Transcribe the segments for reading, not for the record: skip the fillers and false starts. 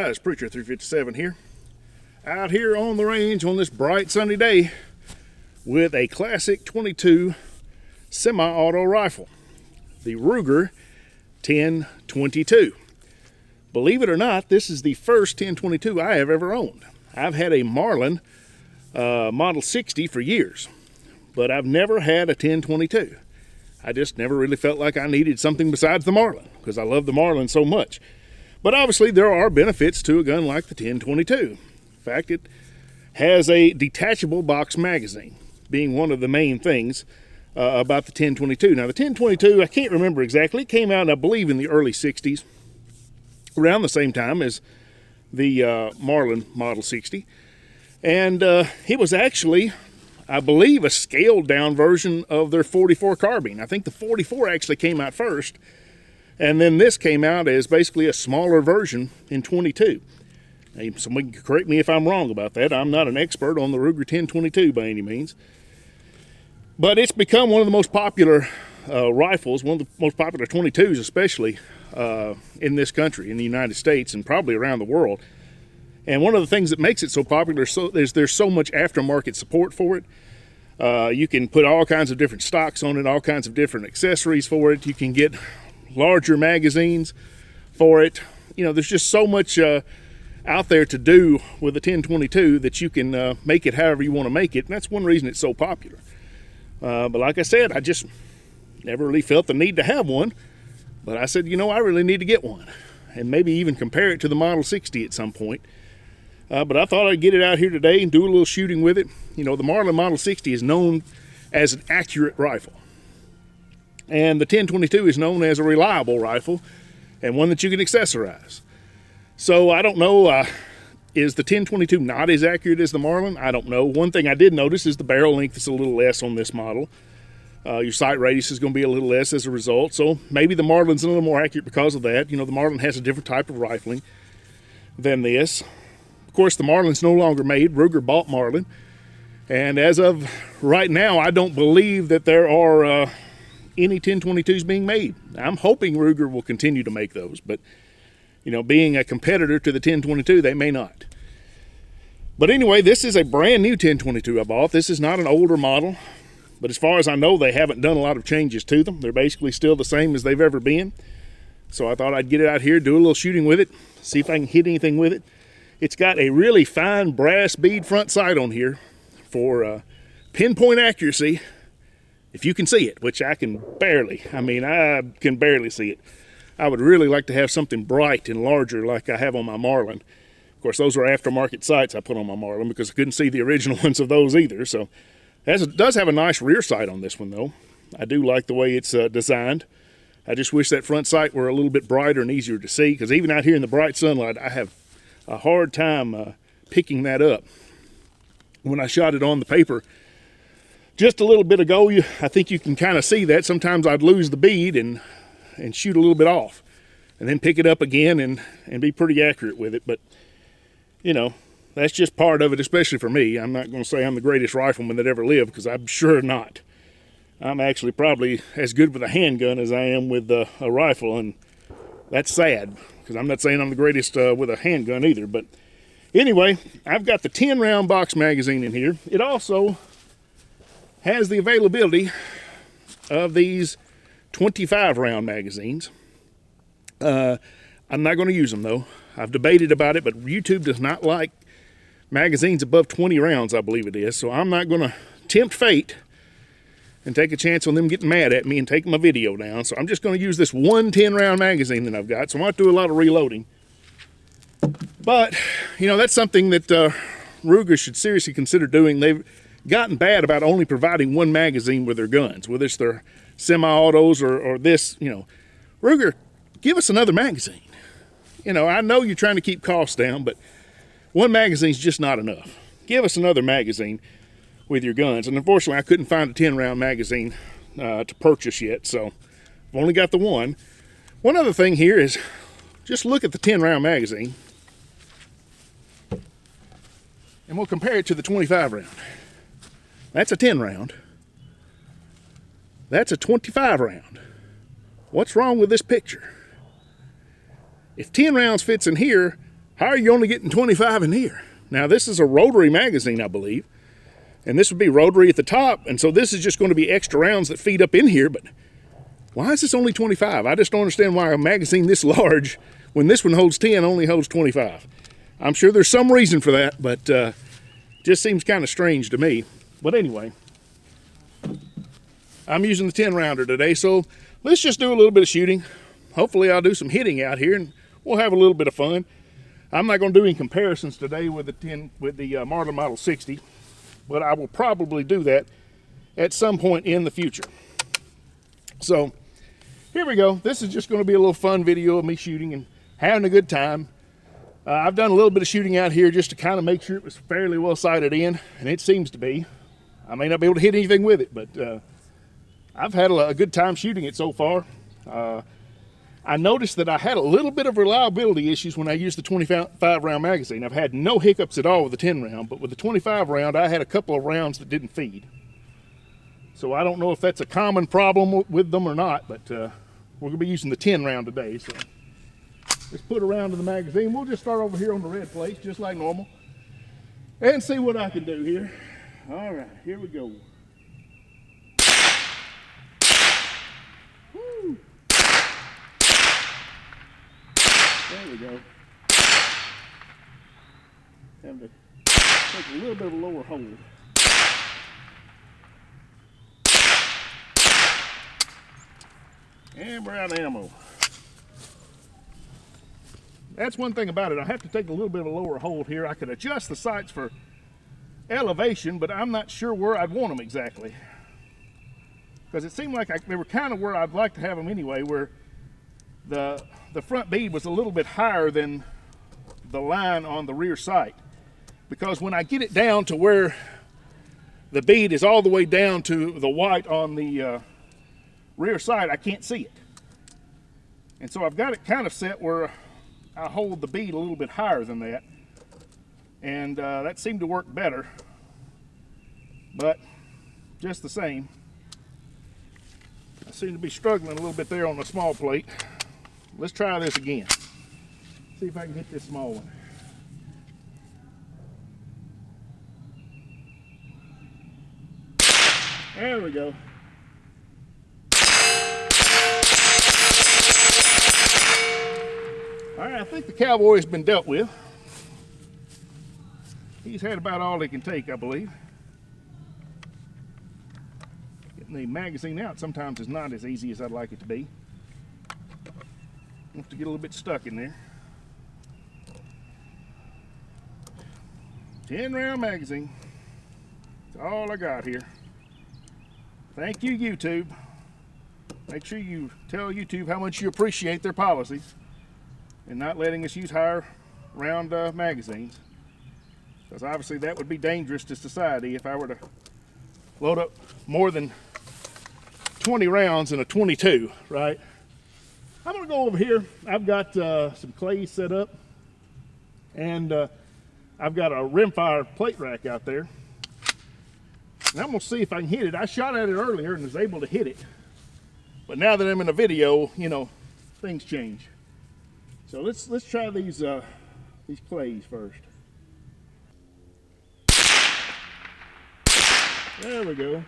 guys, Preacher 357 here, out here on the range on this bright sunny day with a classic 22 semi-auto rifle, the Ruger 1022. Believe it or not, this is the first 1022 I have ever owned. I've had a Marlin Model 60 for years, but I've never had a 1022. I just never really felt like I needed something besides the Marlin because I love the Marlin so much. But obviously there are benefits to a gun like the 1022. In fact, it has a detachable box magazine, being one of the main things about the 1022. Now the 1022, I can't remember exactly, it came out I believe in the early 60s, around the same time as the Marlin Model 60. And it was actually, I believe, a scaled down version of their 44 carbine. I think the 44 actually came out first, and then this came out as basically a smaller version in 22. Now, somebody can correct me if I'm wrong about that. I'm not an expert on the Ruger 1022 by any means. But it's become one of the most popular rifles, one of the most popular 22s especially in this country, in the United States, and probably around the world. And one of the things that makes it so popular is there's so much aftermarket support for it. You can put all kinds of different stocks on it, all kinds of different accessories for it. You can get larger magazines for it. You know, there's just so much out there to do with the 1022 that you can make it however you want to make it, and that's one reason it's so popular. But like I said, I just never really felt the need to have one, but I said, you know, I really need to get one and maybe even compare it to the Model 60 at some point. But I thought I'd get it out here today and do a little shooting with it. You know, the Marlin Model 60 is known as an accurate rifle, and the 1022 is known as a reliable rifle and one that you can accessorize. So I don't know, is the 1022 not as accurate as the Marlin? I don't know. One thing I did notice is the barrel length is a little less on this model. Your sight radius is going to be a little less as a result, so maybe the Marlin's a little more accurate because of that. You know, the Marlin has a different type of rifling than this. Of course, the Marlin's no longer made. Ruger bought Marlin, and as of right now, I don't believe that there are any 1022s being made. I'm hoping Ruger will continue to make those, but you know, being a competitor to the 1022, they may not. But anyway, this is a brand new 1022 I bought. This is not an older model, but as far as I know, they haven't done a lot of changes to them. They're basically still the same as they've ever been. So I thought I'd get it out here, do a little shooting with it, see if I can hit anything with it. It's got a really fine brass bead front sight on here for pinpoint accuracy, if you can see it, which I can barely. I mean, I can barely see it. I would really like to have something bright and larger like I have on my Marlin. Of course, those are aftermarket sights I put on my Marlin because I couldn't see the original ones of those either. So it does have a nice rear sight on this one, though. I do like the way it's designed. I just wish that front sight were a little bit brighter and easier to see, because even out here in the bright sunlight, I have a hard time picking that up. When I shot it on the paper just a little bit ago, I think you can kind of see that. Sometimes I'd lose the bead and shoot a little bit off and then pick it up again and be pretty accurate with it. But, you know, that's just part of it, especially for me. I'm not going to say I'm the greatest rifleman that ever lived, because I'm sure not. I'm actually probably as good with a handgun as I am with a rifle, and that's sad, because I'm not saying I'm the greatest with a handgun either. But anyway, I've got the 10-round box magazine in here. It also has the availability of these 25-round magazines. I'm not going to use them, though. I've debated about it, but YouTube does not like magazines above 20 rounds, I believe it is. So I'm not going to tempt fate and take a chance on them getting mad at me and taking my video down. So I'm just going to use this one 10-round magazine that I've got. So I might do a lot of reloading. But, you know, that's something that Ruger should seriously consider doing. They've gotten bad about only providing one magazine with their guns, whether it's their semi-autos or this, you know. Ruger, give us another magazine. You know, I know you're trying to keep costs down, but one magazine's just not enough. Give us another magazine with your guns. And unfortunately, I couldn't find a 10-round magazine to purchase yet, so I've only got the one. One other thing here is just look at the 10-round magazine, and we'll compare it to the 25-round. That's a 10-round. That's a 25-round. What's wrong with this picture? If 10 rounds fits in here, How are you only getting 25 in here? Now, this is a rotary magazine, I believe, and this would be rotary at the top, and so this is just going to be extra rounds that feed up in here, but why is this only 25? I just don't understand why a magazine this large, when this one holds 10, only holds 25. I'm sure there's some reason for that, but just seems kind of strange to me. But anyway, I'm using the 10 rounder today, so let's just do a little bit of shooting. Hopefully I'll do some hitting out here and we'll have a little bit of fun. I'm not going to do any comparisons today with the Marlin Model 60, but I will probably do that at some point in the future. So here we go. This is just going to be a little fun video of me shooting and having a good time. I've done a little bit of shooting out here just to kind of make sure it was fairly well sighted in, and it seems to be. I may not be able to hit anything with it, but I've had a good time shooting it so far. I noticed that I had a little bit of reliability issues when I used the 25 round magazine. I've had no hiccups at all with the 10 round, but with the 25 round, I had a couple of rounds that didn't feed. So I don't know if that's a common problem with them or not, but we're gonna be using the 10 round today. So let's put a round in the magazine. We'll just start over here on the red plate, just like normal, and see what I can do here. All right, here we go. Woo. There we go. Have to take a little bit of a lower hold. And we're out of ammo. That's one thing about it. I have to take a little bit of a lower hold here. I could adjust the sights for elevation, but I'm not sure where I'd want them exactly. Because it seemed like they were kind of where I'd like to have them anyway, where the front bead was a little bit higher than the line on the rear sight. Because when I get it down to where the bead is all the way down to the white on the rear sight, I can't see it. And so I've got it kind of set where I hold the bead a little bit higher than that. And that seemed to work better. But just the same, I seem to be struggling a little bit there on the small plate. Let's try this again. See if I can hit this small one. There we go. All right, I think the cowboy's been dealt with. He's had about all he can take, I believe. Getting the magazine out sometimes is not as easy as I'd like it to be. I have to get a little bit stuck in there. 10 round magazine. That's all I got here. Thank you, YouTube. Make sure you tell YouTube how much you appreciate their policies and not letting us use higher round magazines. Because obviously that would be dangerous to society if I were to load up more than 20 rounds in a 22, right? I'm gonna go over here. I've got some clays set up, and I've got a rimfire plate rack out there. And I'm gonna see if I can hit it. I shot at it earlier and was able to hit it. But now that I'm in a video, you know, things change. So let's try these clays first. There we go.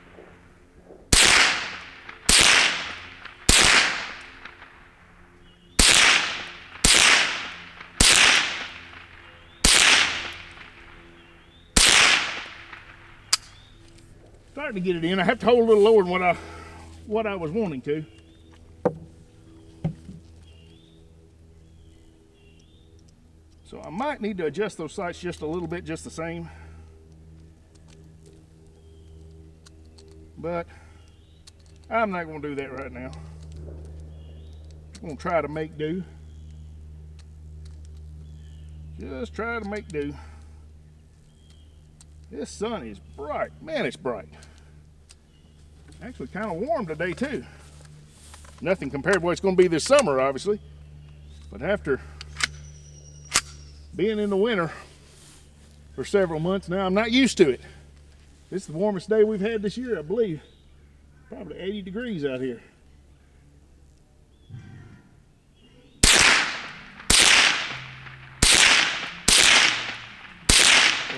Starting to get it in. I have to hold a little lower than what I was wanting to. So I might need to adjust those sights just a little bit, just the same. But I'm not going to do that right now. I'm going to try to make do. Just try to make do. This sun is bright. Man, it's bright. Actually kind of warm today too. Nothing compared to what it's going to be this summer, obviously. But after being in the winter for several months now, I'm not used to it. This is the warmest day we've had this year, I believe. Probably 80 degrees out here.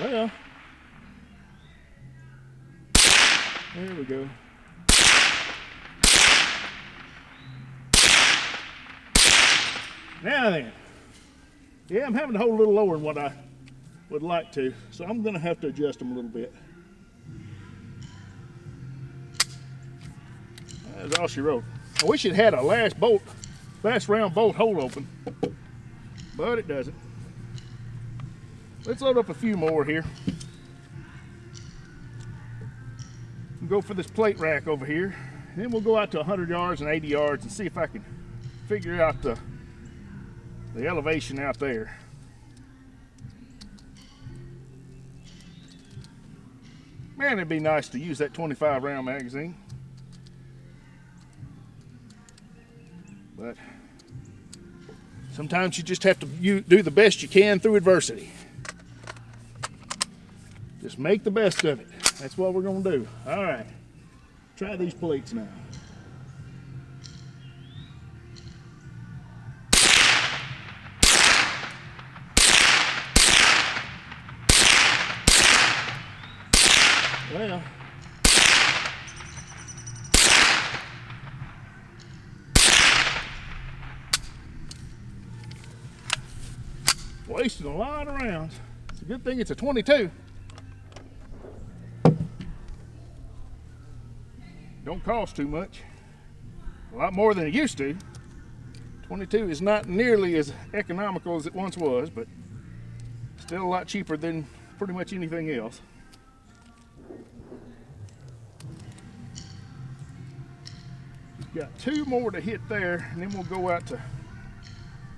Well, there we go. Now then, yeah, I'm having to hold a little lower than what I would like to, so I'm going to have to adjust them a little bit. That's all she wrote. I wish it had a last round bolt hole open, but it doesn't. Let's load up a few more here. We'll go for this plate rack over here. Then we'll go out to 100 yards and 80 yards and see if I can figure out the elevation out there. Man, it'd be nice to use that 25 round magazine. But sometimes you just have to do the best you can through adversity. Just make the best of it. That's what we're going to do. All right. Try these plates now. Well, wasting a lot of rounds. It's a good thing it's a 22. Don't cost too much. A lot more than it used to. 22 is not nearly as economical as it once was, but still a lot cheaper than pretty much anything else. Got two more to hit there, and then we'll go out to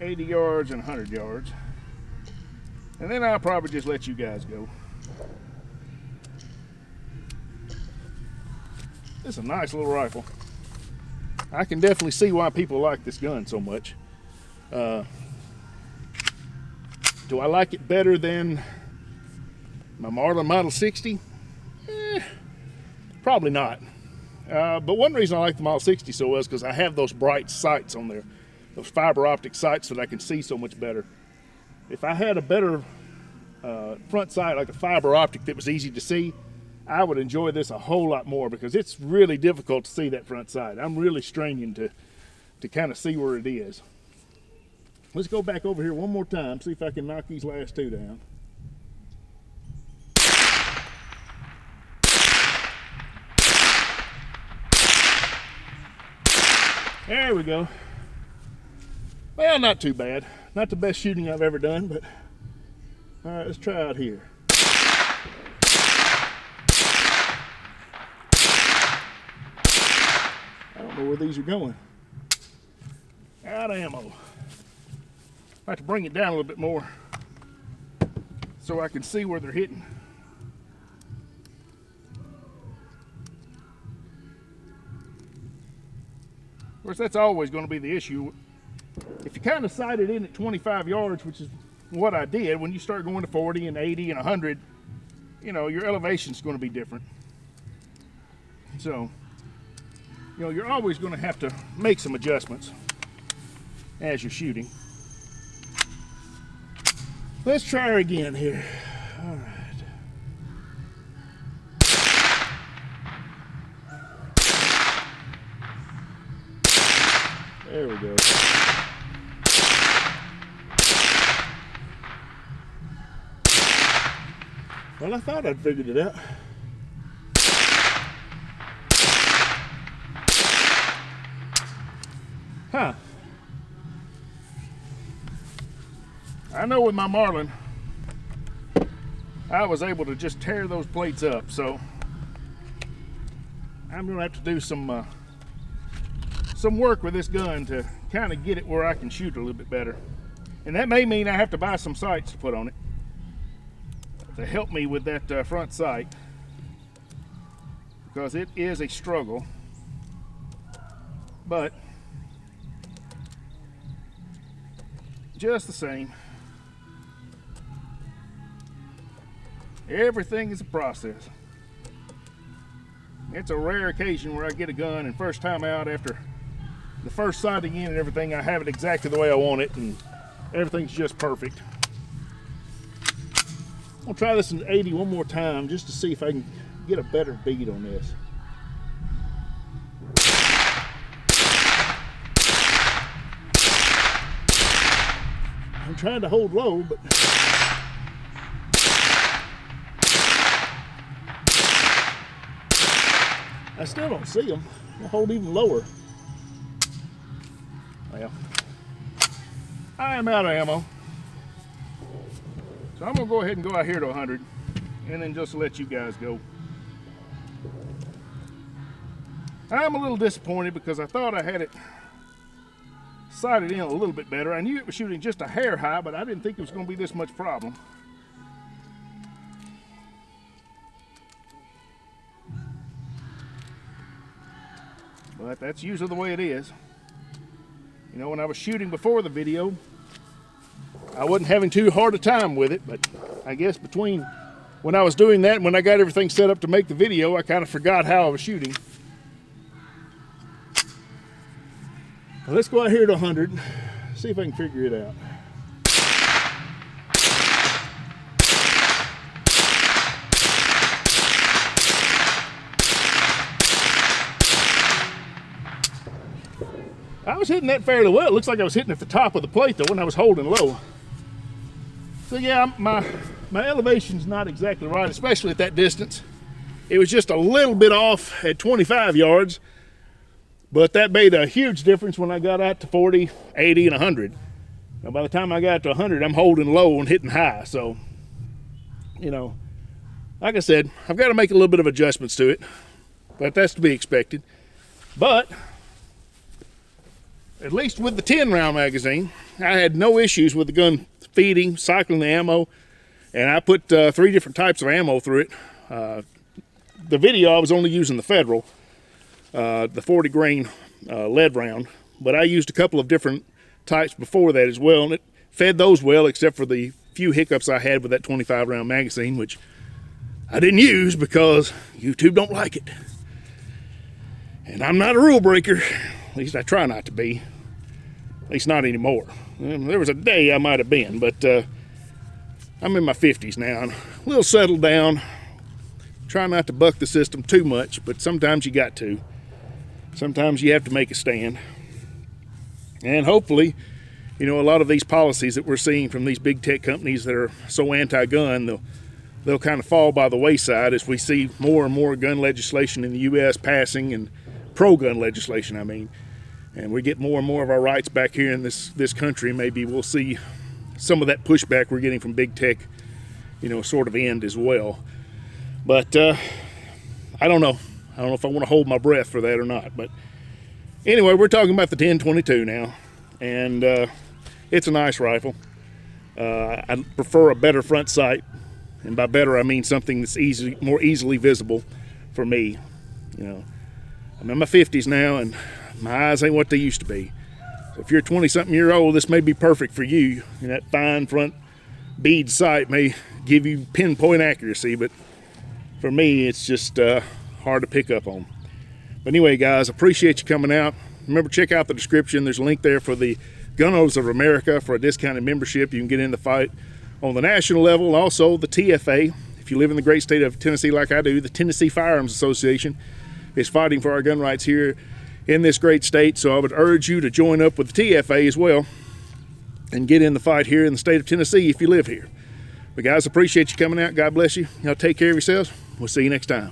80 yards and 100 yards. And then I'll probably just let you guys go. It's a nice little rifle. I can definitely see why people like this gun so much. Do I like it better than my Marlin Model 60? Probably not. But one reason I like the Model 60 so well is because I have those bright sights on there, those fiber optic sights that I can see so much better. If I had a better front sight, like a fiber optic that was easy to see, I would enjoy this a whole lot more because it's really difficult to see that front sight. I'm really straining to kind of see where it is. Let's go back over here one more time, see if I can knock these last two down. There we go. Well, not too bad. Not the best shooting I've ever done, but all right, let's try out here. I don't know where these are going. Out of ammo. I have to bring it down a little bit more so I can see where they're hitting. Of course, that's always going to be the issue. If you kind of sight it in at 25 yards, which is what I did, when you start going to 40 and 80 and 100, you know, your elevation's going to be different. So, you know, you're always going to have to make some adjustments as you're shooting. Let's try her again here. All right. There we go. Well, I thought I'd figured it out. Huh. I know with my Marlin, I was able to just tear those plates up, so I'm gonna have to do some work with this gun to kind of get it where I can shoot a little bit better. And that may mean I have to buy some sights to put on it to help me with that front sight, because it is a struggle. But just the same, everything is a process. It's a rare occasion where I get a gun and first time out after the first sighting in and everything, I have it exactly the way I want it and everything's just perfect. I'll try this in 80 one more time just to see if I can get a better bead on this. I'm trying to hold low, but I still don't see them. I'll hold even lower. Well, I am out of ammo. So I'm gonna go ahead and go out here to 100 and then just let you guys go. I'm a little disappointed because I thought I had it sighted in a little bit better. I knew it was shooting just a hair high, but I didn't think it was gonna be this much problem. But that's usually the way it is. You know, when I was shooting before the video, I wasn't having too hard a time with it, but I guess between when I was doing that and when I got everything set up to make the video, I kind of forgot how I was shooting. Well, let's go out here to 100, see if I can figure it out. I was hitting that fairly well. It looks like I was hitting at the top of the plate though when I was holding low. So yeah, my elevation's not exactly right, especially at that distance. It was just a little bit off at 25 yards, but that made a huge difference when I got out to 40, 80, and 100. Now by the time I got to 100, I'm holding low and hitting high. So, you know, like I said, I've got to make a little bit of adjustments to it, but that's to be expected. But at least with the 10 round magazine, I had no issues with the gun feeding, cycling the ammo, and I put 3 different types of ammo through it. The video, I was only using the Federal, the 40 grain lead round, but I used a couple of different types before that as well, and it fed those well, except for the few hiccups I had with that 25 round magazine, which I didn't use because YouTube don't like it. And I'm not a rule breaker. At least I try not to be. At least not anymore. There was a day I might have been, but I'm in my 50s now and a little settled down. Try not to buck the system too much, but sometimes you got to. Sometimes you have to make a stand. And hopefully, you know, a lot of these policies that we're seeing from these big tech companies that are so anti-gun, they'll kind of fall by the wayside as we see more and more gun legislation in the U.S. passing, and pro-gun legislation, I mean. And we get more and more of our rights back here in this country. Maybe we'll see some of that pushback we're getting from big tech, you know, sort of end as well. But I don't know. I don't know if I want to hold my breath for that or not. But anyway, we're talking about the 10-22 now, and it's a nice rifle. I prefer a better front sight, and by better I mean something that's more easily visible for me. You know, I'm in my 50s now, and my eyes ain't what they used to be. So if you're 20-something-year-old, this may be perfect for you. And that fine front bead sight may give you pinpoint accuracy, but for me, it's just hard to pick up on. But anyway, guys, appreciate you coming out. Remember, check out the description. There's a link there for the Gun Owners of America for a discounted membership. You can get in the fight on the national level. Also, the TFA. If you live in the great state of Tennessee like I do, the Tennessee Firearms Association is fighting for our gun rights here in this great state. So I would urge you to join up with the TFA as well and get in the fight here in the state of Tennessee if you live here. But guys, appreciate you coming out. God bless you. Y'all take care of yourselves. We'll see you next time.